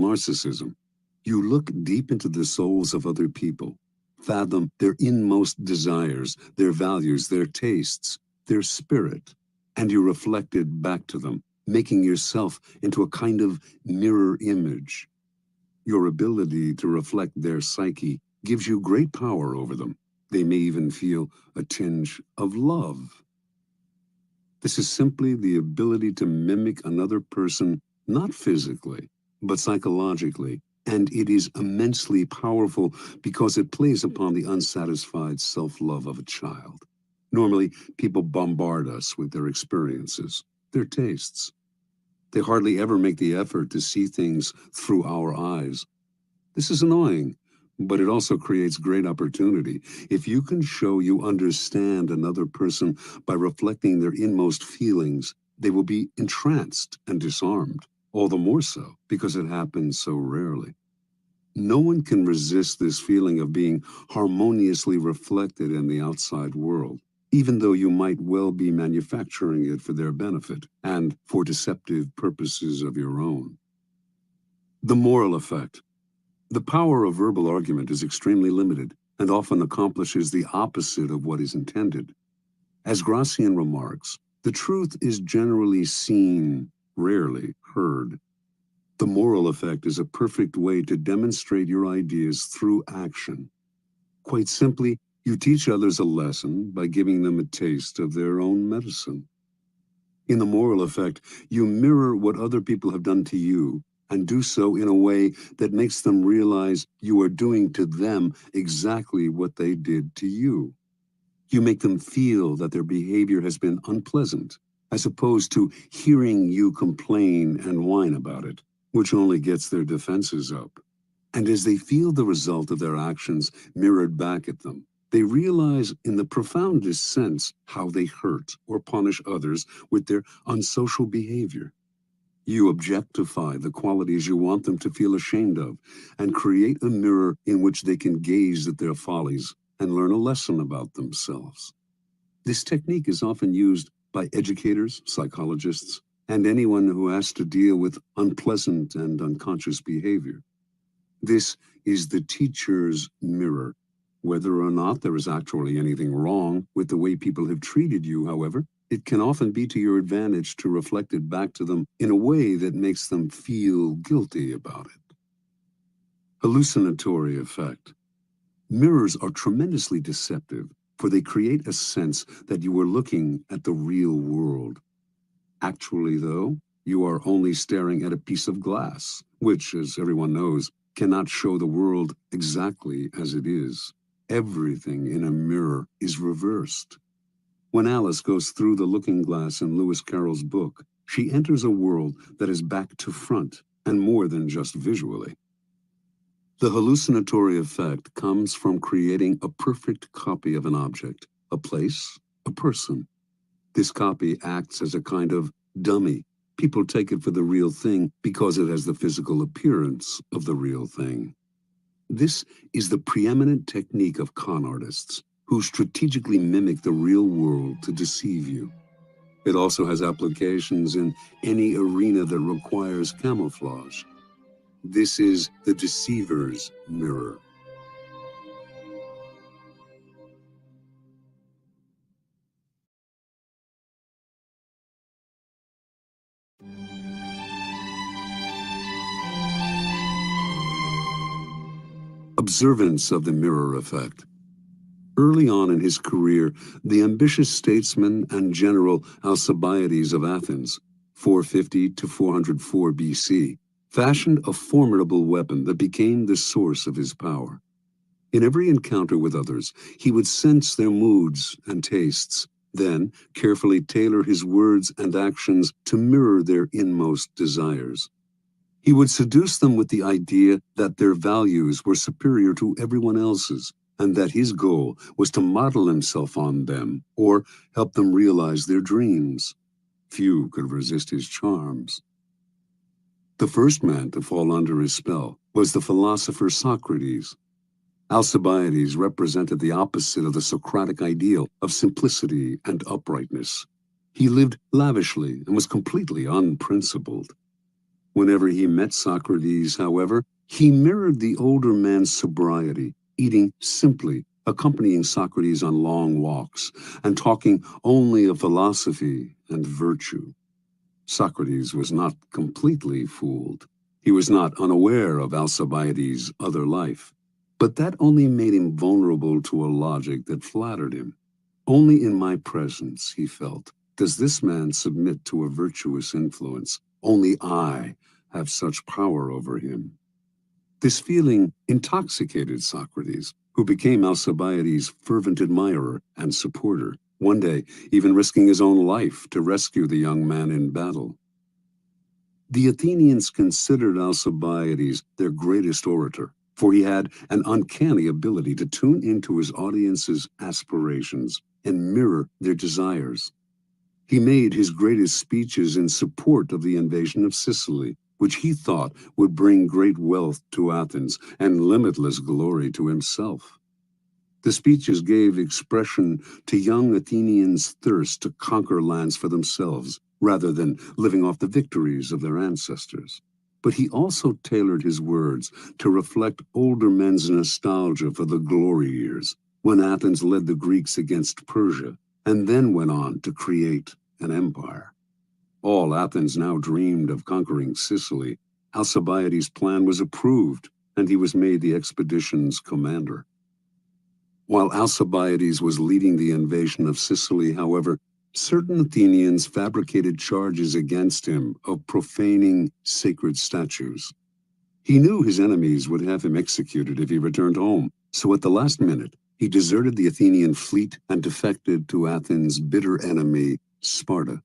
narcissism. You look deep into the souls of other people, fathom their inmost desires, their values, their tastes, their spirit, and you reflect it back to them, making yourself into a kind of mirror image. Your ability to reflect their psyche gives you great power over them. They may even feel a tinge of love. This is simply the ability to mimic another person, not physically, but psychologically, and it is immensely powerful because it plays upon the unsatisfied self-love of a child. Normally, people bombard us with their experiences, their tastes. They hardly ever make the effort to see things through our eyes. This is annoying, but it also creates great opportunity. If you can show you understand another person by reflecting their inmost feelings, they will be entranced and disarmed, all the more so because it happens so rarely. No one can resist this feeling of being harmoniously reflected in the outside world, even though you might well be manufacturing it for their benefit and for deceptive purposes of your own. The moral effect. The power of verbal argument is extremely limited and often accomplishes the opposite of what is intended. As Gracian remarks, the truth is generally seen, rarely heard. The moral effect is a perfect way to demonstrate your ideas through action. Quite simply, you teach others a lesson by giving them a taste of their own medicine. In the moral effect, you mirror what other people have done to you and do so in a way that makes them realize you are doing to them exactly what they did to you. You make them feel that their behavior has been unpleasant, as opposed to hearing you complain and whine about it, which only gets their defenses up. And as they feel the result of their actions mirrored back at them, they realize in the profoundest sense how they hurt or punish others with their unsocial behavior. You objectify the qualities you want them to feel ashamed of and create a mirror in which they can gaze at their follies and learn a lesson about themselves. This technique is often used by educators, psychologists, and anyone who has to deal with unpleasant and unconscious behavior. This is the teacher's mirror. Whether or not there is actually anything wrong with the way people have treated you, however, it can often be to your advantage to reflect it back to them in a way that makes them feel guilty about it. Hallucinatory effect. Mirrors are tremendously deceptive, for they create a sense that you are looking at the real world. Actually, though, you are only staring at a piece of glass, which, as everyone knows, cannot show the world exactly as it is. Everything in a mirror is reversed. When Alice goes through the looking glass in Lewis Carroll's book, she enters a world that is back to front, and more than just visually. The hallucinatory effect comes from creating a perfect copy of an object, a place, a person. This copy acts as a kind of dummy. People take it for the real thing because it has the physical appearance of the real thing. This is the preeminent technique of con artists, who strategically mimic the real world to deceive you. It also has applications in any arena that requires camouflage. This is the deceiver's mirror. Observance of the mirror effect. Early on in his career, the ambitious statesman and general Alcibiades of Athens, 450 to 404 BC, fashioned a formidable weapon that became the source of his power. In every encounter with others, he would sense their moods and tastes, then carefully tailor his words and actions to mirror their inmost desires. He would seduce them with the idea that their values were superior to everyone else's, and that his goal was to model himself on them or help them realize their dreams. Few could resist his charms. The first man to fall under his spell was the philosopher Socrates. Alcibiades represented the opposite of the Socratic ideal of simplicity and uprightness. He lived lavishly and was completely unprincipled. Whenever he met Socrates, however, he mirrored the older man's sobriety, eating simply, accompanying Socrates on long walks, and talking only of philosophy and virtue. Socrates was not completely fooled. He was not unaware of Alcibiades' other life. But that only made him vulnerable to a logic that flattered him. Only in my presence, he felt, does this man submit to a virtuous influence. Only I have such power over him. This feeling intoxicated Socrates, who became Alcibiades' fervent admirer and supporter, one day even risking his own life to rescue the young man in battle. The Athenians considered Alcibiades their greatest orator, for he had an uncanny ability to tune into his audience's aspirations and mirror their desires. He made his greatest speeches in support of the invasion of Sicily, which he thought would bring great wealth to Athens and limitless glory to himself. The speeches gave expression to young Athenians' thirst to conquer lands for themselves, rather than living off the victories of their ancestors. But he also tailored his words to reflect older men's nostalgia for the glory years, when Athens led the Greeks against Persia, and then went on to create an empire. All Athens now dreamed of conquering Sicily. Alcibiades' plan was approved, and he was made the expedition's commander. While Alcibiades was leading the invasion of Sicily, however, certain Athenians fabricated charges against him of profaning sacred statues. He knew his enemies would have him executed if he returned home, so at the last minute, he deserted the Athenian fleet and defected to Athens' bitter enemy, Sparta.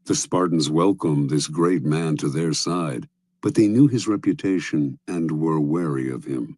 The Spartans welcomed this great man to their side, but they knew his reputation and were wary of him.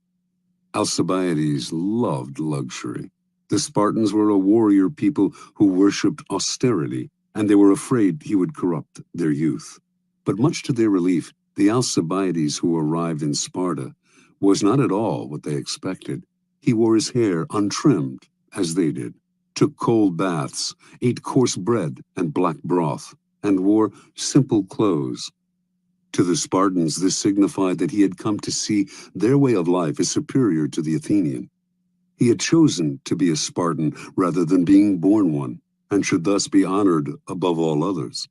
Alcibiades loved luxury. The Spartans were a warrior people who worshipped austerity, and they were afraid he would corrupt their youth. But much to their relief, the Alcibiades who arrived in Sparta was not at all what they expected. He wore his hair untrimmed, as they did, took cold baths, ate coarse bread and black broth, and wore simple clothes. To the Spartans, this signified that he had come to see their way of life as superior to the Athenian. He had chosen to be a Spartan rather than being born one, and should thus be honored above all others.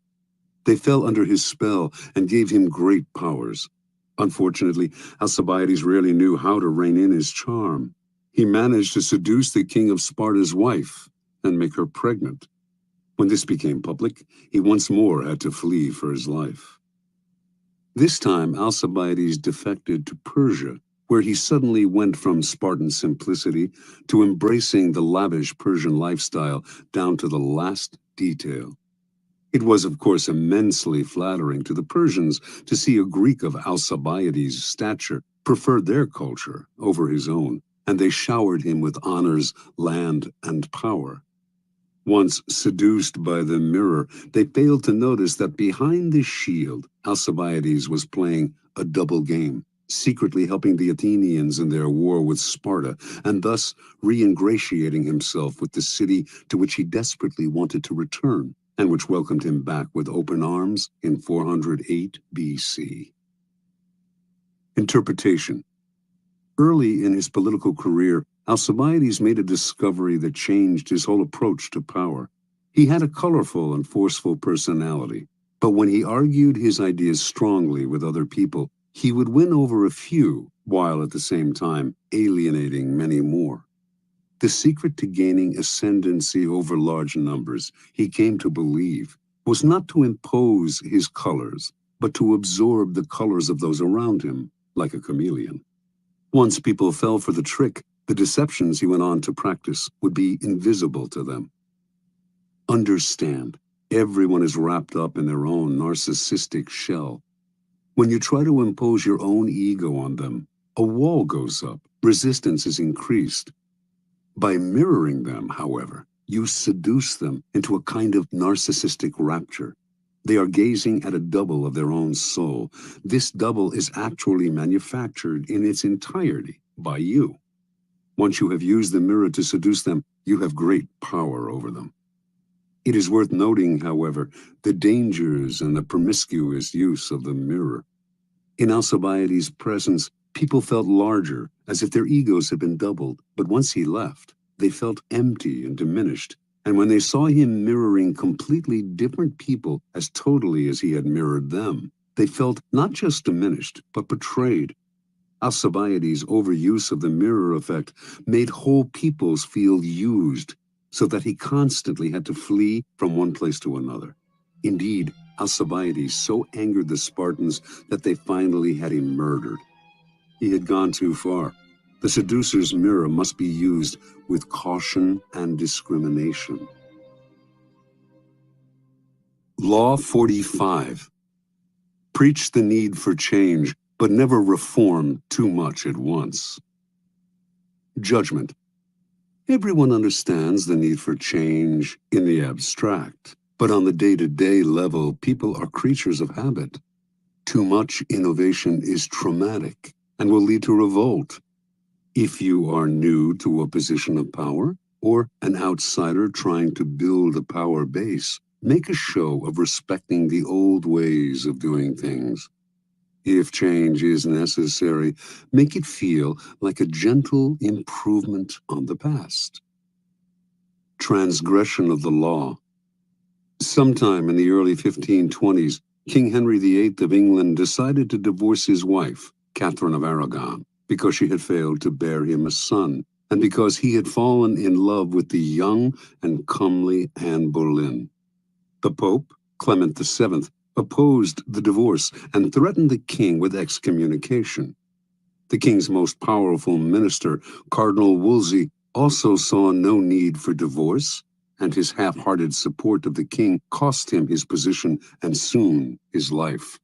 They fell under his spell and gave him great powers. Unfortunately, Alcibiades rarely knew how to rein in his charm. He managed to seduce the king of Sparta's wife and make her pregnant. When this became public, he once more had to flee for his life. This time, Alcibiades defected to Persia, where he suddenly went from Spartan simplicity to embracing the lavish Persian lifestyle down to the last detail. It was, of course, immensely flattering to the Persians to see a Greek of Alcibiades' stature prefer their culture over his own, and they showered him with honors, land, and power. Once seduced by the mirror, they failed to notice that behind this shield, Alcibiades was playing a double game, secretly helping the Athenians in their war with Sparta, and thus re-ingratiating himself with the city to which he desperately wanted to return, and which welcomed him back with open arms in 408 BC. Interpretation. Early in his political career, Alcibiades made a discovery that changed his whole approach to power. He had a colorful and forceful personality, but when he argued his ideas strongly with other people, he would win over a few, while at the same time alienating many more. The secret to gaining ascendancy over large numbers, he came to believe, was not to impose his colors, but to absorb the colors of those around him, like a chameleon. Once people fell for the trick, the deceptions he went on to practice would be invisible to them. Understand, everyone is wrapped up in their own narcissistic shell. When you try to impose your own ego on them, a wall goes up, resistance is increased. By mirroring them, however, you seduce them into a kind of narcissistic rapture. They are gazing at a double of their own soul. This double is actually manufactured in its entirety by you. Once you have used the mirror to seduce them, you have great power over them. It is worth noting, however, the dangers and the promiscuous use of the mirror. In Alcibiades' presence, people felt larger, as if their egos had been doubled, but once he left, they felt empty and diminished, and when they saw him mirroring completely different people as totally as he had mirrored them, they felt not just diminished, but betrayed. Alcibiades' overuse of the mirror effect made whole peoples feel used, so that he constantly had to flee from one place to another. Indeed, Alcibiades so angered the Spartans that they finally had him murdered. He had gone too far. The seducer's mirror must be used with caution and discrimination. Law 45. Preach the need for change, but never reform too much at once. Judgment. Everyone understands the need for change in the abstract, but on the day-to-day level, people are creatures of habit. Too much innovation is traumatic and will lead to revolt. If you are new to a position of power, or an outsider trying to build a power base, make a show of respecting the old ways of doing things. If change is necessary, make it feel like a gentle improvement on the past. Transgression of the law. Sometime in the early 1520s, King Henry VIII of England decided to divorce his wife, Catherine of Aragon, because she had failed to bear him a son, and because he had fallen in love with the young and comely Anne Boleyn. The Pope, Clement VII, opposed the divorce and threatened the king with excommunication. The king's most powerful minister, Cardinal Wolsey, also saw no need for divorce, and his half-hearted support of the king cost him his position and soon his life.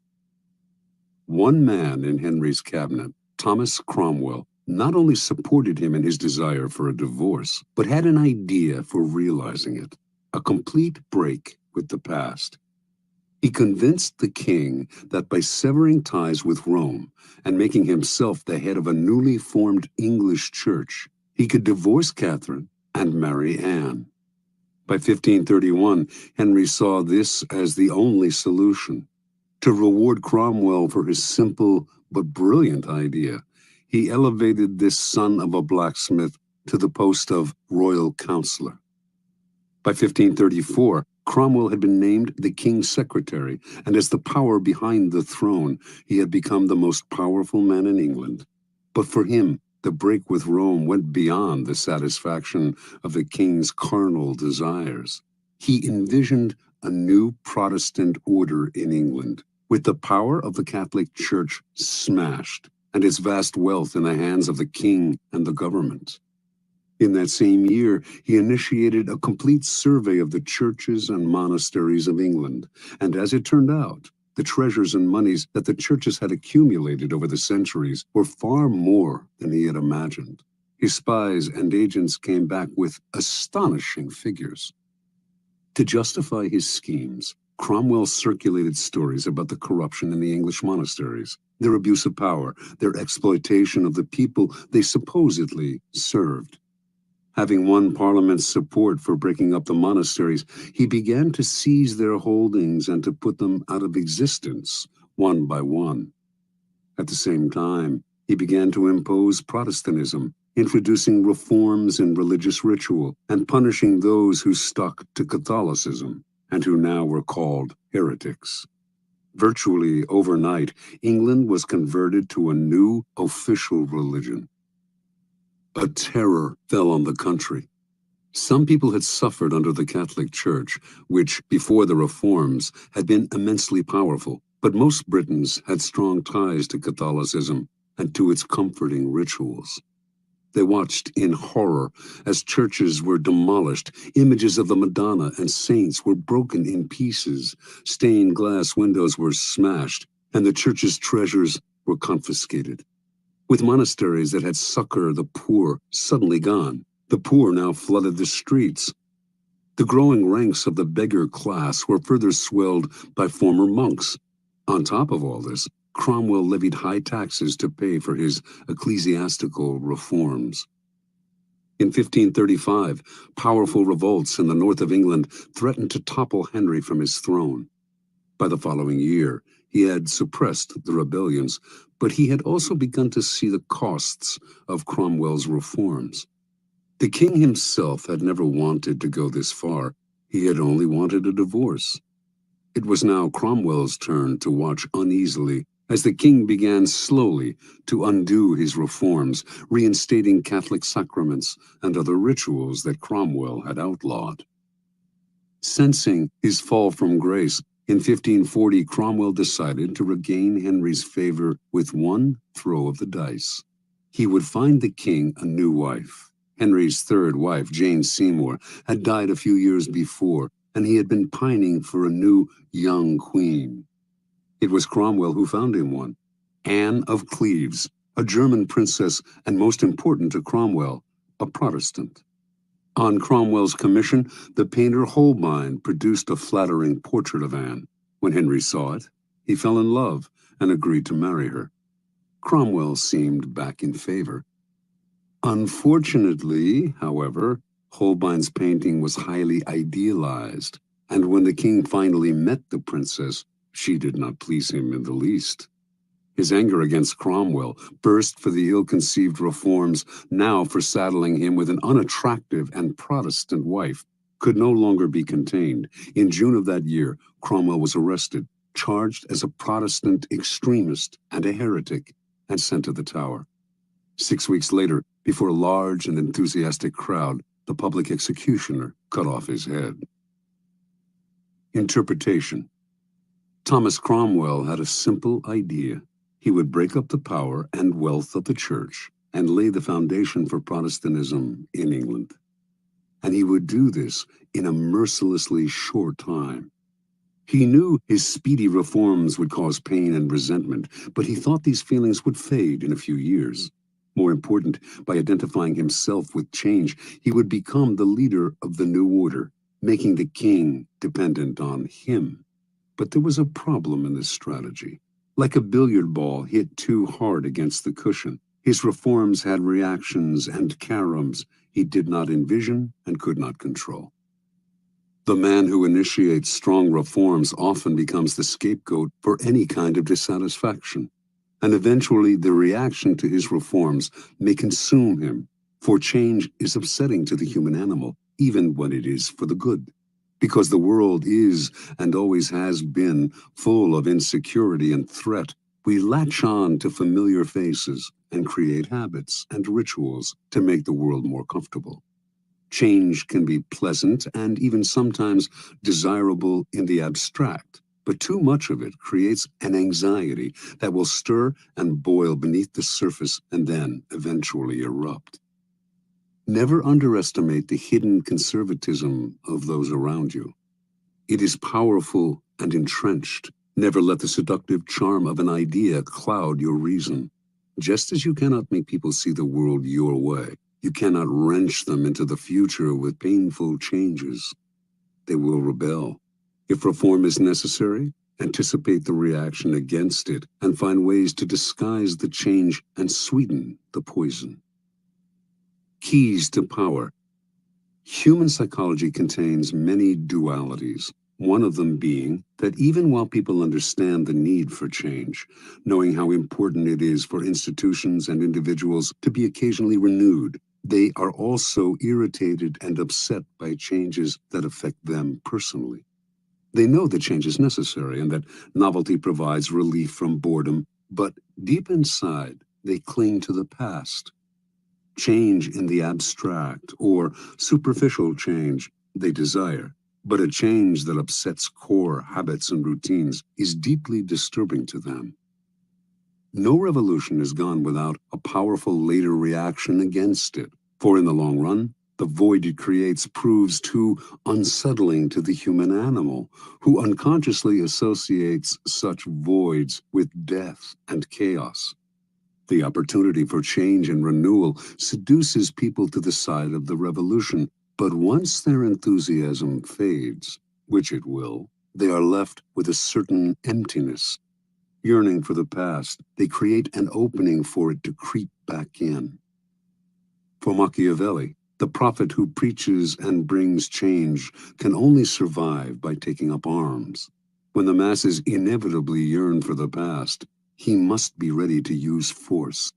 One man in Henry's cabinet, Thomas Cromwell, not only supported him in his desire for a divorce, but had an idea for realizing it, a complete break with the past. He convinced the king that by severing ties with Rome and making himself the head of a newly formed English church, he could divorce Catherine and marry Anne. By 1531, Henry saw this as the only solution. To reward Cromwell for his simple but brilliant idea, he elevated this son of a blacksmith to the post of royal counselor. By 1534, Cromwell had been named the king's secretary, and as the power behind the throne, he had become the most powerful man in England. But for him, the break with Rome went beyond the satisfaction of the king's carnal desires. He envisioned a new Protestant order in England, with the power of the Catholic Church smashed, and its vast wealth in the hands of the king and the government. In that same year, he initiated a complete survey of the churches and monasteries of England, and as it turned out, the treasures and monies that the churches had accumulated over the centuries were far more than he had imagined. His spies and agents came back with astonishing figures. To justify his schemes, Cromwell circulated stories about the corruption in the English monasteries, their abuse of power, their exploitation of the people they supposedly served. Having won Parliament's support for breaking up the monasteries, he began to seize their holdings and to put them out of existence, one by one. At the same time, he began to impose Protestantism, introducing reforms in religious ritual and punishing those who stuck to Catholicism and who now were called heretics. Virtually overnight, England was converted to a new official religion. A terror fell on the country. Some people had suffered under the Catholic Church, which, before the reforms, had been immensely powerful, but most Britons had strong ties to Catholicism and to its comforting rituals. They watched in horror as churches were demolished, images of the Madonna and saints were broken in pieces, stained glass windows were smashed, and the church's treasures were confiscated. With monasteries that had succored the poor suddenly gone, the poor now flooded the streets. The growing ranks of the beggar class were further swelled by former monks. On top of all this, Cromwell levied high taxes to pay for his ecclesiastical reforms. In 1535, powerful revolts in the north of England threatened to topple Henry from his throne. By the following year, He had suppressed the rebellions, but he had also begun to see the costs of Cromwell's reforms. The king himself had never wanted to go this far. He had only wanted a divorce. It was now Cromwell's turn to watch uneasily as the king began slowly to undo his reforms, reinstating Catholic sacraments and other rituals that Cromwell had outlawed. Sensing his fall from grace, in 1540 Cromwell decided to regain Henry's favor with one throw of the dice. He would find the king a new wife. Henry's third wife, Jane Seymour, had died a few years before, and he had been pining for a new, young queen. It was Cromwell who found him one, Anne of Cleves, a German princess and, most important to Cromwell, a Protestant. On Cromwell's commission, the painter Holbein produced a flattering portrait of Anne. When Henry saw it, he fell in love and agreed to marry her. Cromwell seemed back in favor. Unfortunately, however, Holbein's painting was highly idealized, and when the king finally met the princess, she did not please him in the least. His anger against Cromwell burst for the ill-conceived reforms, now for saddling him with an unattractive and Protestant wife, could no longer be contained. In June of that year, Cromwell was arrested, charged as a Protestant extremist and a heretic, and sent to the Tower. 6 weeks later, before a large and enthusiastic crowd, the public executioner cut off his head. Interpretation. Thomas Cromwell had a simple idea. He would break up the power and wealth of the church and lay the foundation for Protestantism in England. And he would do this in a mercilessly short time. He knew his speedy reforms would cause pain and resentment, but he thought these feelings would fade in a few years. More important, by identifying himself with change, he would become the leader of the new order, making the king dependent on him. But there was a problem in this strategy. Like a billiard ball hit too hard against the cushion, his reforms had reactions and caroms he did not envision and could not control. The man who initiates strong reforms often becomes the scapegoat for any kind of dissatisfaction, and eventually the reaction to his reforms may consume him, for change is upsetting to the human animal, even when it is for the good. Because the world is, and always has been, full of insecurity and threat, we latch on to familiar faces and create habits and rituals to make the world more comfortable. Change can be pleasant and even sometimes desirable in the abstract, but too much of it creates an anxiety that will stir and boil beneath the surface and then eventually erupt. Never underestimate the hidden conservatism of those around you. It is powerful and entrenched. Never let the seductive charm of an idea cloud your reason. Just as you cannot make people see the world your way, you cannot wrench them into the future with painful changes. They will rebel. If reform is necessary, anticipate the reaction against it and find ways to disguise the change and sweeten the poison. Keys to power. Human psychology contains many dualities, one of them being that even while people understand the need for change, knowing how important it is for institutions and individuals to be occasionally renewed, they are also irritated and upset by changes that affect them personally. They know that change is necessary and that novelty provides relief from boredom, but deep inside, they cling to the past. Change in the abstract or superficial change they desire, but a change that upsets core habits and routines is deeply disturbing to them. No revolution is gone without a powerful later reaction against it, for in the long run, the void it creates proves too unsettling to the human animal, who unconsciously associates such voids with death and chaos. The opportunity for change and renewal seduces people to the side of the revolution, but once their enthusiasm fades, which it will, they are left with a certain emptiness. Yearning for the past, they create an opening for it to creep back in. For Machiavelli, the prophet who preaches and brings change can only survive by taking up arms. When the masses inevitably yearn for the past, he must be ready to use force.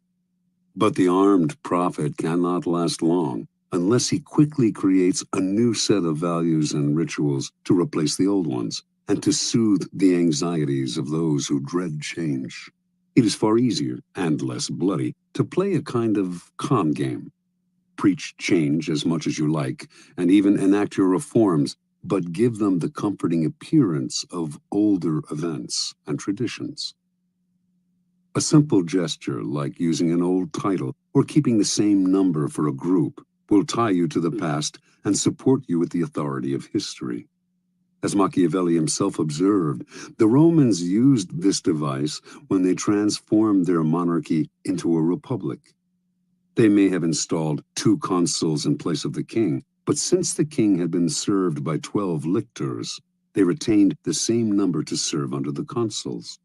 But the armed prophet cannot last long unless he quickly creates a new set of values and rituals to replace the old ones and to soothe the anxieties of those who dread change. It is far easier and less bloody to play a kind of con game. Preach change as much as you like, and even enact your reforms, but give them the comforting appearance of older events and traditions. A simple gesture like using an old title or keeping the same number for a group will tie you to the past and support you with the authority of history. As Machiavelli himself observed, the Romans used this device when they transformed their monarchy into a republic. They may have installed 2 consuls in place of the king, but since the king had been served by 12 lictors, they retained the same number to serve under the consuls.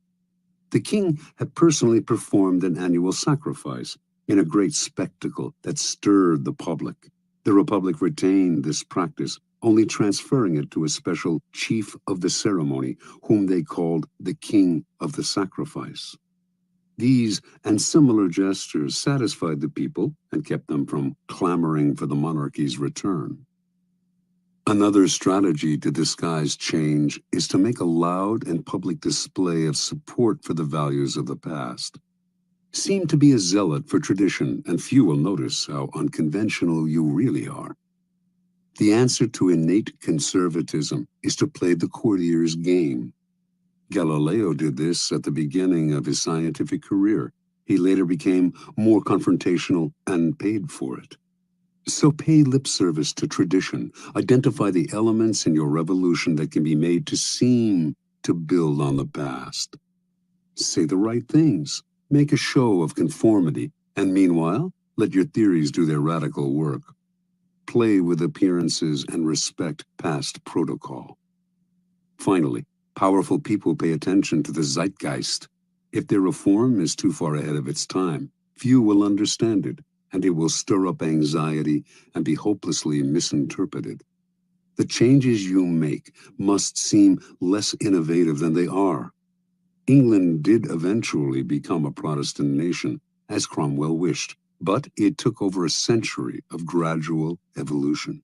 The king had personally performed an annual sacrifice in a great spectacle that stirred the public. The republic retained this practice, only transferring it to a special chief of the ceremony, whom they called the king of the sacrifice. These and similar gestures satisfied the people and kept them from clamoring for the monarchy's return. Another strategy to disguise change is to make a loud and public display of support for the values of the past. Seem to be a zealot for tradition, and few will notice how unconventional you really are. The answer to innate conservatism is to play the courtier's game. Galileo did this at the beginning of his scientific career. He later became more confrontational and paid for it. So pay lip service to tradition. Identify the elements in your revolution that can be made to seem to build on the past. Say the right things. Make a show of conformity, and meanwhile, let your theories do their radical work. Play with appearances and respect past protocol. Finally, powerful people pay attention to the zeitgeist. If their reform is too far ahead of its time, few will understand it, and it will stir up anxiety and be hopelessly misinterpreted. The changes you make must seem less innovative than they are. England did eventually become a Protestant nation, as Cromwell wished, but it took over a century of gradual evolution.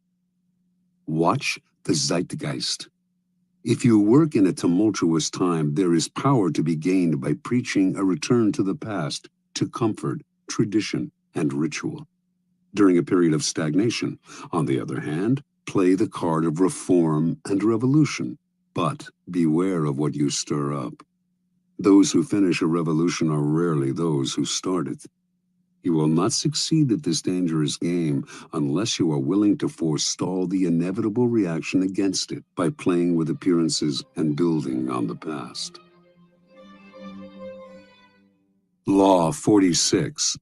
Watch the zeitgeist. If you work in a tumultuous time, there is power to be gained by preaching a return to the past, to comfort, tradition, and ritual. During a period of stagnation, on the other hand, play the card of reform and revolution, but beware of what you stir up. Those who finish a revolution are rarely those who start it. You will not succeed at this dangerous game unless you are willing to forestall the inevitable reaction against it by playing with appearances and building on the past. Law 46.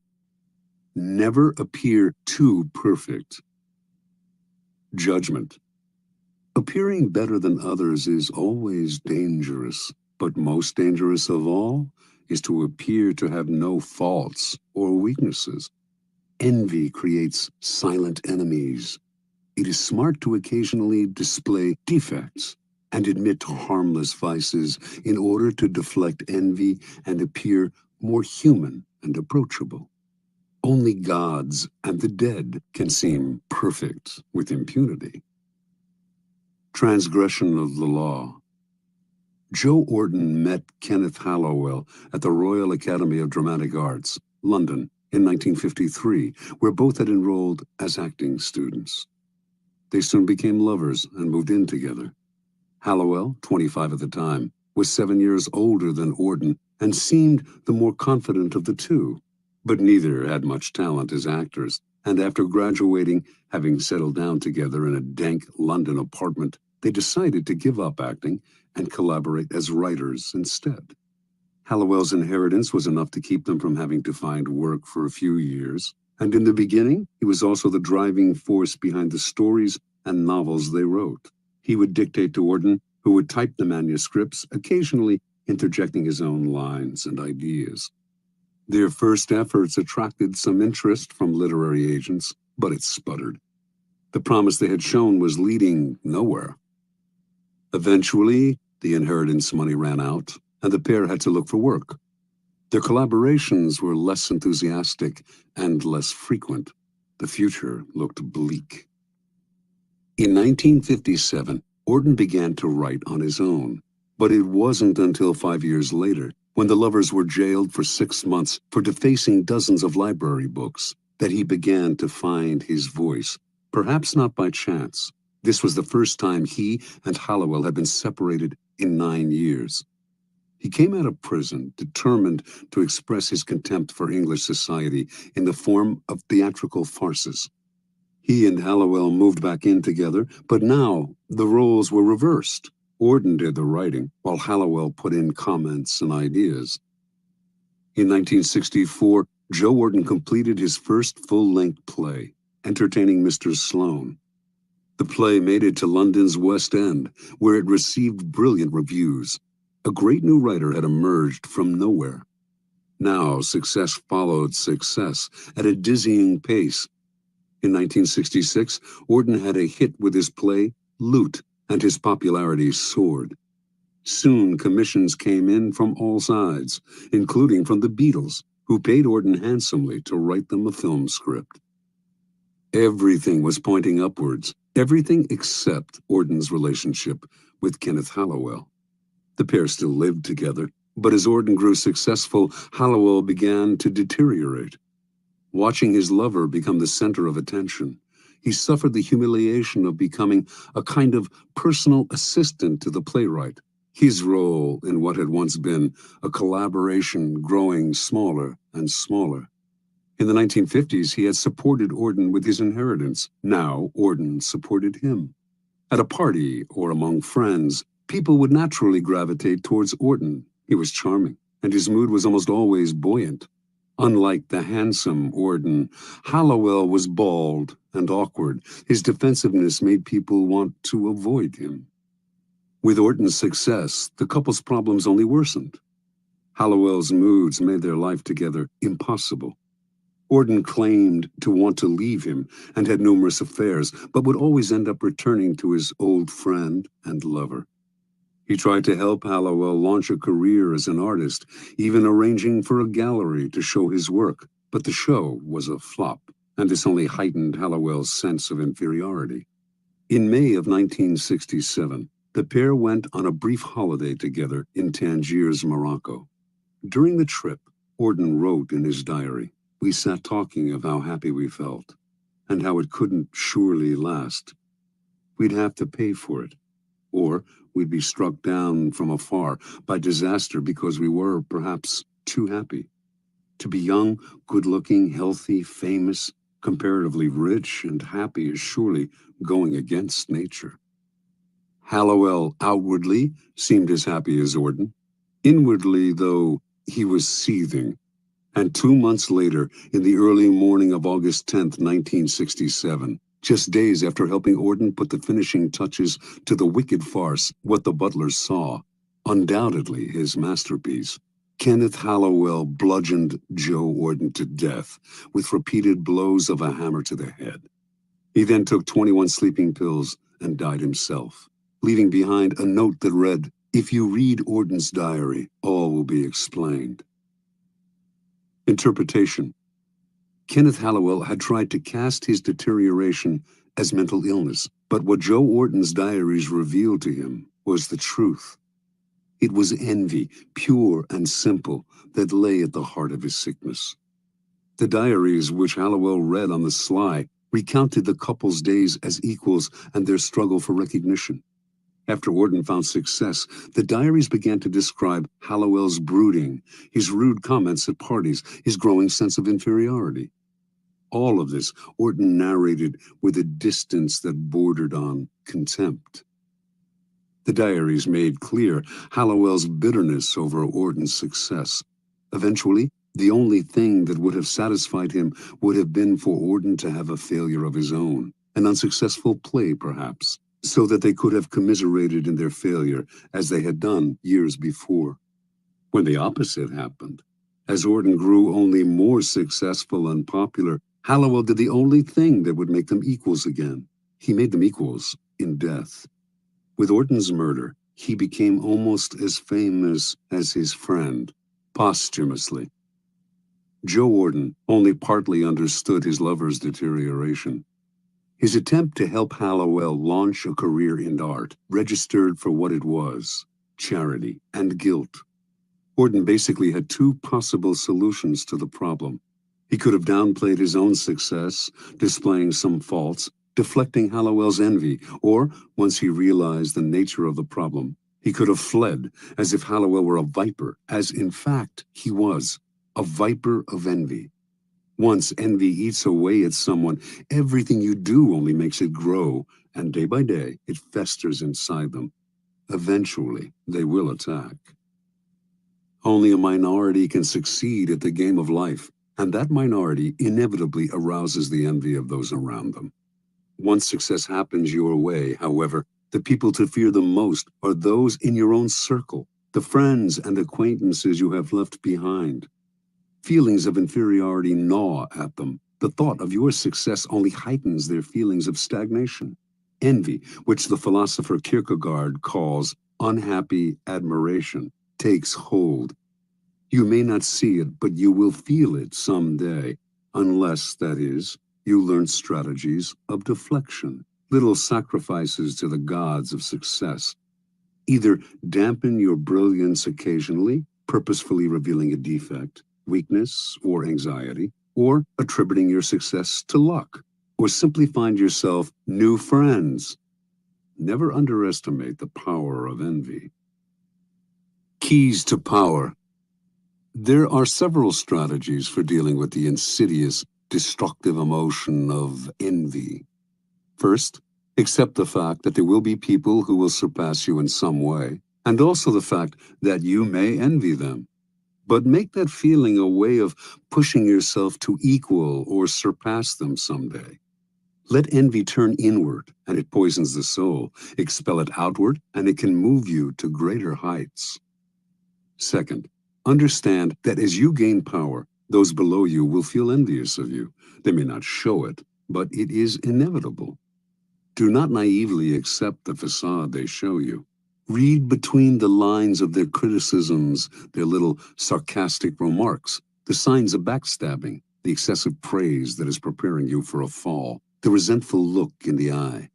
Never appear too perfect. Judgment. Appearing better than others is always dangerous, but most dangerous of all is to appear to have no faults or weaknesses. Envy creates silent enemies. It is smart to occasionally display defects and admit harmless vices in order to deflect envy and appear more human and approachable. Only gods and the dead can seem perfect with impunity. Transgression of the law. Joe Orton met Kenneth Hallowell at the Royal Academy of Dramatic Arts, London, in 1953, where both had enrolled as acting students. They soon became lovers and moved in together. Hallowell, 25 at the time, was 7 years older than Orton and seemed the more confident of the two. But neither had much talent as actors, and after graduating, having settled down together in a dank London apartment, they decided to give up acting and collaborate as writers instead. Hallowell's inheritance was enough to keep them from having to find work for a few years, and in the beginning, he was also the driving force behind the stories and novels they wrote. He would dictate to Orton, who would type the manuscripts, occasionally interjecting his own lines and ideas. Their first efforts attracted some interest from literary agents, but it sputtered. The promise they had shown was leading nowhere. Eventually, The inheritance money ran out, and the pair had to look for work. Their collaborations were less enthusiastic and less frequent. The future looked bleak. In 1957, Auden began to write on his own. But it wasn't until 5 years later, when the lovers were jailed for 6 months for defacing dozens of library books, that he began to find his voice. Perhaps not by chance. This was the first time he and Hallowell had been separated in 9 years. He came out of prison determined to express his contempt for English society in the form of theatrical farces. He and Hallowell moved back in together, but now the roles were reversed. Auden did the writing, while Hallowell put in comments and ideas. In 1964, Joe Auden completed his first full-length play, Entertaining Mr. Sloane. The play made it to London's West End, where it received brilliant reviews. A great new writer had emerged from nowhere. Now, success followed success at a dizzying pace. In 1966, Auden had a hit with his play, Loot, and his popularity soared. Soon, commissions came in from all sides, including from the Beatles, who paid Auden handsomely to write them a film script. Everything was pointing upwards, everything except Auden's relationship with Kenneth Hallowell. The pair still lived together, but as Auden grew successful, Hallowell began to deteriorate. Watching his lover become the center of attention, he suffered the humiliation of becoming a kind of personal assistant to the playwright, his role in what had once been a collaboration growing smaller and smaller. In the 1950s, he had supported Auden with his inheritance. Now, Auden supported him. At a party or among friends, people would naturally gravitate towards Auden. He was charming, and his mood was almost always buoyant. Unlike the handsome Auden, Hallowell was bald and awkward. His defensiveness made people want to avoid him. With Auden's success, the couple's problems only worsened. Hallowell's moods made their life together impossible. Auden claimed to want to leave him and had numerous affairs, but would always end up returning to his old friend and lover. He tried to help Hallowell launch a career as an artist, even arranging for a gallery to show his work. But the show was a flop, and this only heightened Hallowell's sense of inferiority. In May of 1967, the pair went on a brief holiday together in Tangiers, Morocco. During the trip, Auden wrote in his diary, "We sat talking of how happy we felt, and how it couldn't surely last. We'd have to pay for it, or we'd be struck down from afar by disaster because we were, perhaps, too happy. To be young, good-looking, healthy, famous, comparatively rich and happy is surely going against nature." Hallowell outwardly seemed as happy as Auden. Inwardly, though, he was seething. And 2 months later, in the early morning of August 10th, 1967, just days after helping Auden put the finishing touches to the wicked farce, What the Butlers Saw, undoubtedly his masterpiece, Kenneth Hallowell bludgeoned Joe Auden to death with repeated blows of a hammer to the head. He then took 21 sleeping pills and died himself, leaving behind a note that read, "If you read Auden's diary, all will be explained." Interpretation. Kenneth Hallowell had tried to cast his deterioration as mental illness, but what Joe Auden's diaries revealed to him was the truth. It was envy, pure and simple, that lay at the heart of his sickness. The diaries, which Hallowell read on the sly, recounted the couple's days as equals and their struggle for recognition. After Auden found success, the diaries began to describe Hallowell's brooding, his rude comments at parties, his growing sense of inferiority. All of this Auden narrated with a distance that bordered on contempt. The diaries made clear Hallowell's bitterness over Auden's success. Eventually, the only thing that would have satisfied him would have been for Auden to have a failure of his own, an unsuccessful play perhaps, so that they could have commiserated in their failure as they had done years before. When the opposite happened, as Auden grew only more successful and popular, Hallowell did the only thing that would make them equals again. He made them equals in death. With Auden's murder, he became almost as famous as his friend, posthumously. Joe Warden only partly understood his lover's deterioration. His attempt to help Hallowell launch a career in art registered for what it was: charity and guilt. Warden basically had two possible solutions to the problem. He could have downplayed his own success, displaying some faults, deflecting Hallowell's envy, or, once he realized the nature of the problem, he could have fled as if Hallowell were a viper, as in fact he was, a viper of envy. Once envy eats away at someone, everything you do only makes it grow, and day by day it festers inside them. Eventually, they will attack. Only a minority can succeed at the game of life, and that minority inevitably arouses the envy of those around them. Once success happens your way, however, the people to fear the most are those in your own circle, the friends and acquaintances you have left behind. Feelings of inferiority gnaw at them. The thought of your success only heightens their feelings of stagnation. Envy, which the philosopher Kierkegaard calls unhappy admiration, takes hold. You may not see it, but you will feel it someday, unless, that is, you learn strategies of deflection, little sacrifices to the gods of success. Either dampen your brilliance occasionally, purposefully revealing a defect, weakness, or anxiety, or attributing your success to luck, or simply find yourself new friends. Never underestimate the power of envy. Keys to power. There are several strategies for dealing with the insidious, destructive emotion of envy. First, accept the fact that there will be people who will surpass you in some way, and also the fact that you may envy them. But make that feeling a way of pushing yourself to equal or surpass them someday. Let envy turn inward, and it poisons the soul. Expel it outward, and it can move you to greater heights. Second, understand that as you gain power, those below you will feel envious of you. They may not show it, but it is inevitable. Do not naively accept the facade they show you. Read between the lines of their criticisms, their little sarcastic remarks, the signs of backstabbing, the excessive praise that is preparing you for a fall, the resentful look in the eye.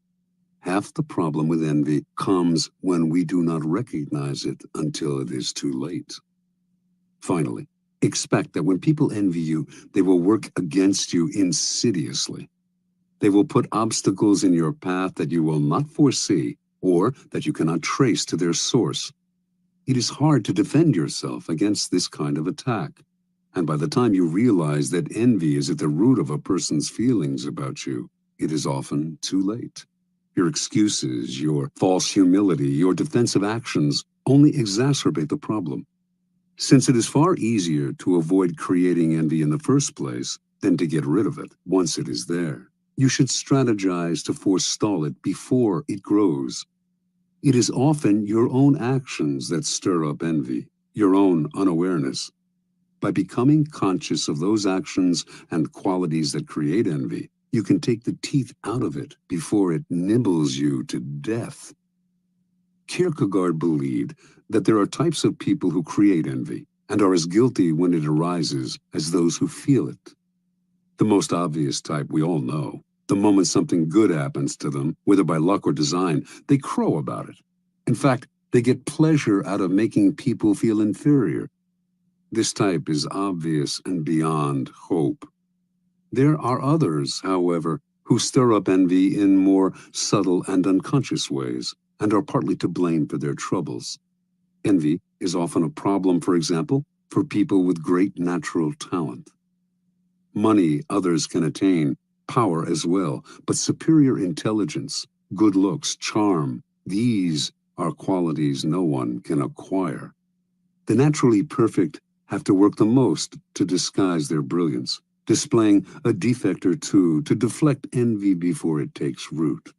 Half the problem with envy comes when we do not recognize it until it is too late. Finally, expect that when people envy you, they will work against you insidiously. They will put obstacles in your path that you will not foresee or that you cannot trace to their source. It is hard to defend yourself against this kind of attack. And by the time you realize that envy is at the root of a person's feelings about you, it is often too late. Your excuses, your false humility, your defensive actions only exacerbate the problem. Since it is far easier to avoid creating envy in the first place than to get rid of it once it is there, you should strategize to forestall it before it grows. It is often your own actions that stir up envy, your own unawareness. By becoming conscious of those actions and qualities that create envy, you can take the teeth out of it before it nibbles you to death. Kierkegaard believed that there are types of people who create envy and are as guilty when it arises as those who feel it. The most obvious type we all know. The moment something good happens to them, whether by luck or design, they crow about it. In fact, they get pleasure out of making people feel inferior. This type is obvious and beyond hope. There are others, however, who stir up envy in more subtle and unconscious ways, and are partly to blame for their troubles. Envy is often a problem, for example, for people with great natural talent. Money others can attain, power as well, but superior intelligence, good looks, charm, these are qualities no one can acquire. The naturally perfect have to work the most to disguise their brilliance, displaying a defect or two to deflect envy before it takes root.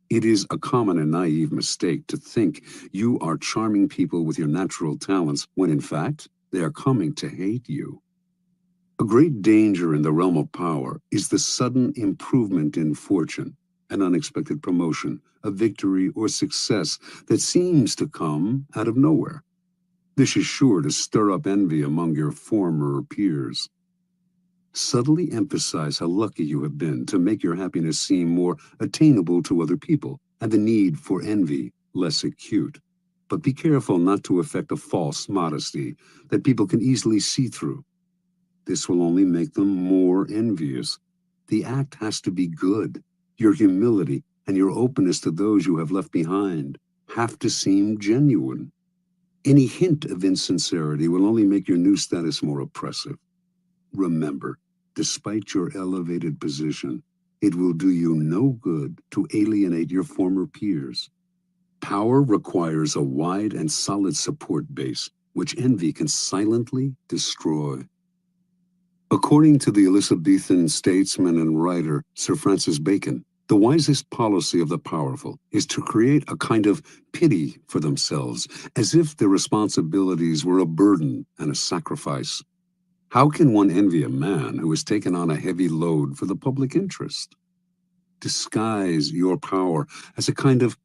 It is a common and naive mistake to think you are charming people with your natural talents when in fact they are coming to hate you. A great danger in the realm of power is the sudden improvement in fortune. an unexpected promotion, a victory or success that seems to come out of nowhere. This is sure to stir up envy among your former peers. Subtly emphasize how lucky you have been to make your happiness seem more attainable to other people, and the need for envy less acute. But be careful not to affect a false modesty that people can easily see through. This will only make them more envious. The act has to be good. Your humility and your openness to those you have left behind have to seem genuine. Any hint of insincerity will only make your new status more oppressive. Remember, despite your elevated position, it will do you no good to alienate your former peers. Power requires a wide and solid support base, which envy can silently destroy. According to the Elizabethan statesman and writer Sir Francis Bacon, the wisest policy of the powerful is to create a kind of pity for themselves, as if their responsibilities were a burden and a sacrifice. How can one envy a man who has taken on a heavy load for the public interest? Disguise your power as a kind of